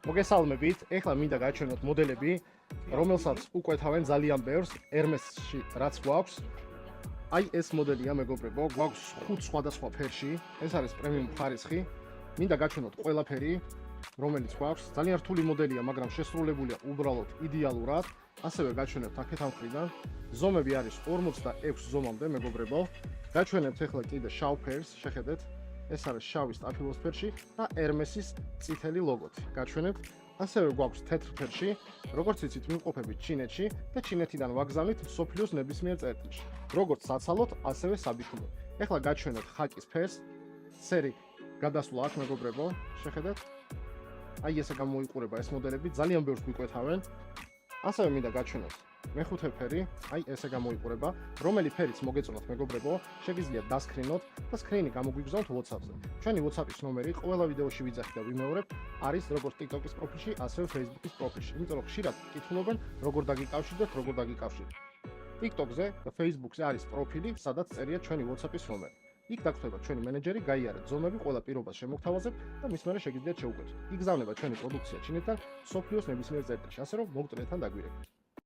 მოგესალმებით. ეხლა მინდა გაჩვენოთ მოდელები, რომელსაც უკვეთავენ ძალიან ბევრს Hermes-ში, რაც გვაქვს. აი ეს მოდელია, მეგობრებო, გვაქვს 5 სხვადასხვა ფერში. ეს არის პრემიუმ ხარისხი. მინდა გაჩვენოთ ყველაფერი, რომელიც გვაქვს. ძალიან რთული მოდელია, მაგრამ შესრულებულია უბრალოდ იდეალურად. ასევე გაჩვენებთ აქეთ ამ მხრიდან. ზომები არის 46 ზომამდე, მეგობრებო. გაჩვენებთ ეხლა კიდე შავ ფერს, შეხედეთ. ეს არის შავი სტაფილოსფერში და Hermes-ის წითელი ლოგოთი. გაჩვენებთ. ასევე გვაქვს თეთრ ფერში, როგორც იცით, ვიმყოფებით ჩინეთში და ჩინეთიდან ვაგზავნით მსოფლიოს ნებისმიერ წერტილში. როგორც საცალოდ, ასევე საბიჭუნო. ეხლა გაჩვენებთ ხაკის ფერს. სერი გადასვლა აქვს, მეგობრებო, შეხედეთ. აი ესე გამოიყურება ეს მოდელები, ძალიან ბევრს გვიკვეთავენ. ასევე მინდა გაჩვენოთ მეხუთე ფერი, აი ესე გამოიყურება, რომელი ფერიც მოგეწონათ, მეგობრებო, შეგიძლიათ დასკრინოთ და სკრინი გამოგვიგზავნოთ WhatsApp-ზე. ჩვენი WhatsApp-ის ნომერი ყველა ვიდეოში ვიძახი და ვიმეორებ, არის როგორც TikTok-ის პროფილში, ასევე Facebook-ის პროფილში. იმიტომ რომ ხშირად კითხულობენ, როგორ დაგიკავშირდეთ, როგორ დაგიკავშირდეთ. TikTok-ზე და Facebook-ზე არის პროფილი, სადაც წერია ჩვენი WhatsApp-ის ნომერი. იქ დაგხვდება ჩვენი მენეჯერი, გაიარეთ ზომები, ყველა პირობას შემოგთავაზებთ და მის მერე შეგიძლიათ შეუკვეთოთ. იგზავნება ჩვენი პროდუქცია ჩინეთთან, მსოფლიოს ნებისმიერ წერტილში, ასე რომ მოგწონეთ ან დაგვირეკოთ.